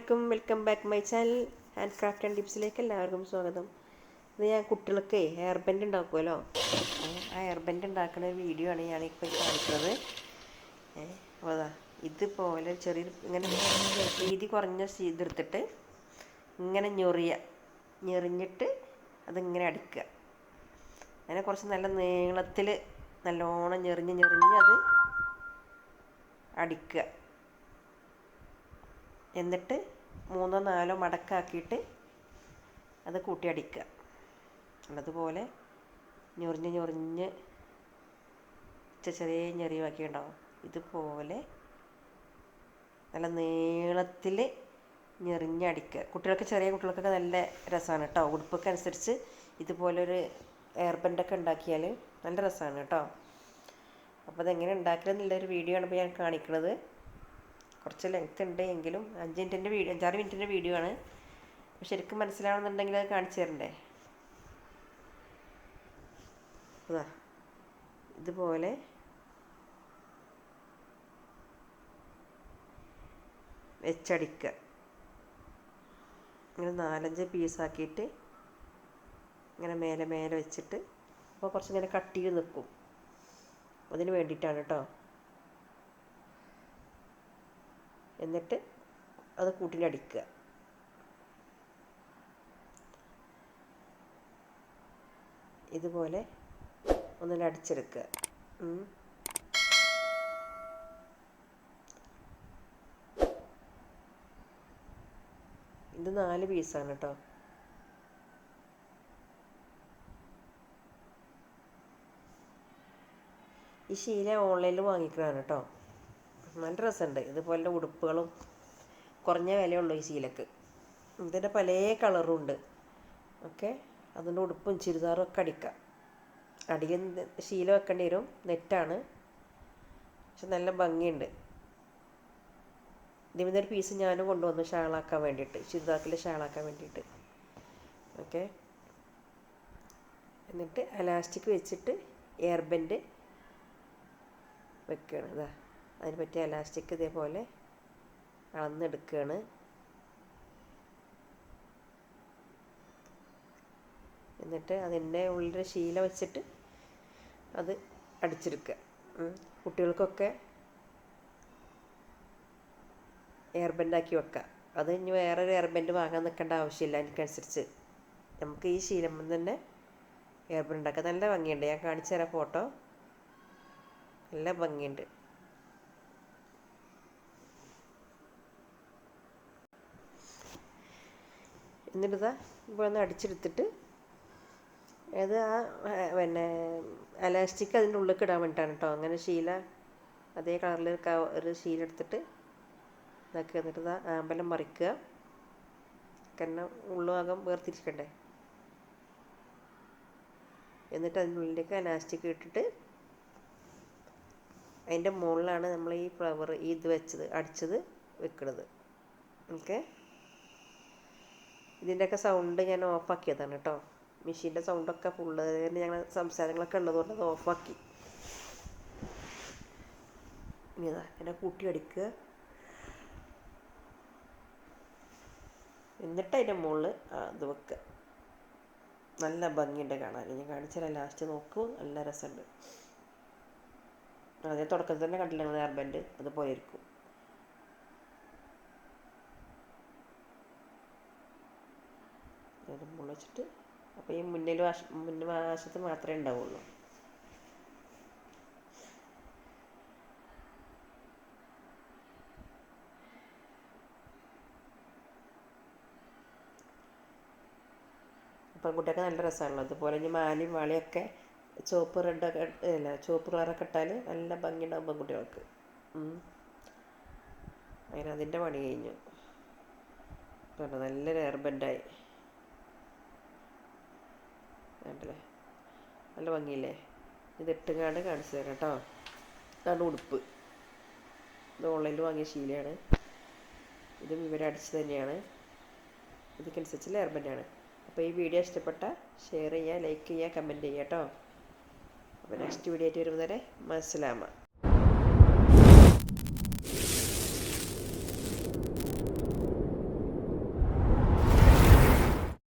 അലൈക്കും, welcome back my channel hand craft and ടിപ്സിലേക്ക് എല്ലാവർക്കും സ്വാഗതം. ഇത് ഞാൻ കുട്ടികൾക്ക് ഹെയർ ബാൻഡ് ഉണ്ടാക്കുമല്ലോ, ആ ഹെയർ ബാൻഡ് ഉണ്ടാക്കുന്ന വീഡിയോ ആണ് ഞാനിപ്പോൾ കാണിക്കുന്നത്. അപ്പോൾ അതാ ഇതുപോലെ ഇങ്ങനെ വീതി കുറഞ്ഞ ഇതെടുത്തിട്ട് ഇങ്ങനെ ഞെറിഞ്ഞിട്ട് അതിങ്ങനെ അടിക്കുക. അങ്ങനെ കുറച്ച് നല്ല നീളത്തിൽ നല്ലോണം ഞെറിഞ്ഞ് അത് അടിക്കുക. എന്നിട്ട് 3-4 മടക്കാക്കിയിട്ട് അത് കൂട്ടി അടിക്കുക. അതുപോലെ ഞൊറിഞ്ഞ് ചെറിയ ഞെറിവാക്കി ഉണ്ടാവും. ഇതുപോലെ നല്ല നീളത്തിൽ ഞെറിഞ്ഞടിക്കുക. ചെറിയ കുട്ടികൾക്കൊക്കെ നല്ല രസമാണ് കേട്ടോ. ഉടുപ്പൊക്കെ അനുസരിച്ച് ഇതുപോലൊരു ഹെയർ ബാൻഡൊക്കെ ഉണ്ടാക്കിയാൽ നല്ല രസമാണ് കേട്ടോ. അപ്പോൾ അതെങ്ങനെ ഉണ്ടാക്കലെന്നുള്ളൊരു വീഡിയോ ആണ് ഇപ്പോൾ ഞാൻ കാണിക്കുന്നത്. കുറച്ച് ലെങ്ത്ത് ഉണ്ട് എങ്കിലും 5-6 മിനിറ്റിൻ്റെ വീഡിയോ ആണ്. ശരിക്കും മനസ്സിലാവണമെന്നുണ്ടെങ്കിൽ അത് കാണിച്ചു തരണ്ടേ. അതാ ഇതുപോലെ വെച്ചടിക്കുക. ഇങ്ങനെ 4-5 പീസാക്കിയിട്ട് ഇങ്ങനെ മേലെ വെച്ചിട്ട് അപ്പോൾ കുറച്ചിങ്ങനെ കട്ടിയിൽ നിൽക്കും. അതിന് വേണ്ടിയിട്ടാണ് കേട്ടോ. എന്നിട്ട് അത് കൂട്ടിലടിക്കുക. ഇതുപോലെ ഒന്നിൽ അടിച്ചെടുക്കുക. ഇത് 4 പീസാണ് കേട്ടോ. ഈ ശീല ഓൺലൈനിൽ വാങ്ങിക്കുന്നതാണ് കേട്ടോ. നല്ല രസമുണ്ട്. ഇതുപോലെ ഉടുപ്പുകളും കുറഞ്ഞ വിലയുള്ളൂ ഈ ശീലക്ക്. ഇതിൻ്റെ പല കളറും ഉണ്ട്. ഓക്കെ, അതിൻ്റെ ഉടുപ്പും ചുരിദാറും ഒക്കെ അടിക്കാം. അടിയിൽ ശീല വെക്കേണ്ടി വരും, നെറ്റാണ്, പക്ഷെ നല്ല ഭംഗിയുണ്ട്. ഇതിൻ്റെ ഒരു പീസ് ഞാനും കൊണ്ടുവന്നു ഷാളാക്കാൻ വേണ്ടിയിട്ട്, ചുരിദാറിൽ ഷാളാക്കാൻ വേണ്ടിയിട്ട്. ഓക്കെ, എന്നിട്ട് എലാസ്റ്റിക് വെച്ചിട്ട് എയർ ബാൻഡ് വെക്കുകയാണ്. ഇതാ അതിന് പറ്റിയ എലാസ്റ്റിക് ഇതേപോലെ അളന്നെടുക്കുകയാണ്. എന്നിട്ട് അതിൻ്റെ ഉള്ളിൽ ശീല വെച്ചിട്ട് അത് അടിച്ചെടുക്കുക. കുട്ടികൾക്കൊക്കെ എയർ ബാൻഡാക്കി വെക്കുക. അത് ഇനി വേറൊരു എയർ ബാൻഡ് വാങ്ങാൻ നിൽക്കേണ്ട ആവശ്യമില്ല. എനിക്കനുസരിച്ച് നമുക്ക് ഈ ശീലം തന്നെ എയർ ബാൻഡ് ഉണ്ടാക്കാം. നല്ല ഭംഗിയുണ്ട്. ഞാൻ കാണിച്ചു തരാം ഫോട്ടോ. നല്ല ഭംഗിയുണ്ട്. എന്നിട്ടിതാ ഇപ്പോൾ ഒന്ന് അടിച്ചെടുത്തിട്ട് അത് പിന്നെ എലാസ്റ്റിക് അതിൻ്റെ ഉള്ളിലേക്ക് ഇടാൻ വേണ്ടിയിട്ടാണ് കേട്ടോ. അങ്ങനെ ശീല അതേ കളറിൽ ഒരു ശീല എടുത്തിട്ട് ഇതാക്കുക. എന്നിട്ട് ഇതാ ആമ്പലം മറിക്കുക. കാരണം ഉള്ളുഭാഗം വേർതിരിക്കണ്ടേ. എന്നിട്ട് അതിൻ്റെ ഉള്ളിലേക്ക് എലാസ്റ്റിക് ഇട്ടിട്ട് അതിൻ്റെ മുകളിലാണ് നമ്മൾ ഈ ഫ്ലവർ ഇത് അടിച്ചത് വെക്കുന്നത്. ഓക്കെ, ഇതിൻ്റെയൊക്കെ സൗണ്ട് ഞാൻ ഓഫാക്കിയതാണ് കേട്ടോ. മെഷീൻ്റെ സൗണ്ടൊക്കെ ഫുള്ള് ഞങ്ങൾ സംസാരങ്ങളൊക്കെ ഉള്ളതുകൊണ്ട് അത് ഓഫാക്കി. ഇനി ഇതാ എന്നെ കൂട്ടി അടിക്കുക. എന്നിട്ട് അതിൻ്റെ മുകളിൽ അത് വെക്കുക. നല്ല ഭംഗിയുണ്ട് കാണാൻ. ഞാൻ കാണിച്ചാൽ ലാസ്റ്റ് നോക്കൂ, നല്ല രസമുണ്ട്. അതേ തുടക്കത്തിൽ തന്നെ കണ്ടില്ല നിങ്ങൾ ഹെയർ ബാൻഡ്, അതുപോലെ ഇരിക്കും. മുള്ള വെച്ചിട്ട് അപ്പോൾ ഈ മുൻവശത്ത് മാത്രമേ ഉണ്ടാവുള്ളൂ. അപ്പം കുട്ടിയൊക്കെ നല്ല രസമാണല്ലോ. അതുപോലെ ഇനി മാലയും വാളിയൊക്കെ ചുവപ്പ് കളറൊക്കെ ഇട്ടാൽ നല്ല ഭംഗിയുണ്ടാകും പെൺകുട്ടികൾക്ക്. അങ്ങനെ അതിൻ്റെ പണി കഴിഞ്ഞു. നല്ലൊരു ഹെയർ ബാൻഡായി. വേണ്ടല്ലേ, നല്ല ഭംഗിയില്ലേ. ഇത് ഇട്ടുകാണ്ട് കാണിച്ചു തരാം കേട്ടോ. ഇതാണ് ഉടുപ്പ്. ഇത് ഓൺലൈനിൽ വാങ്ങിയ ശീലയാണ്. ഇതും ഇവരെ അടിച്ച് തന്നെയാണ്. ഇതൊക്കെ ഹെയർ ബാൻഡാണ്. അപ്പോൾ ഈ വീഡിയോ ഇഷ്ടപ്പെട്ടാൽ ഷെയർ ചെയ്യുക, ലൈക്ക് ചെയ്യുക, കമൻറ്റ് ചെയ്യുക കേട്ടോ. അപ്പോൾ നെക്സ്റ്റ് വീഡിയോ ആയിട്ട് വരുന്നവരെ മസ്സലാമ.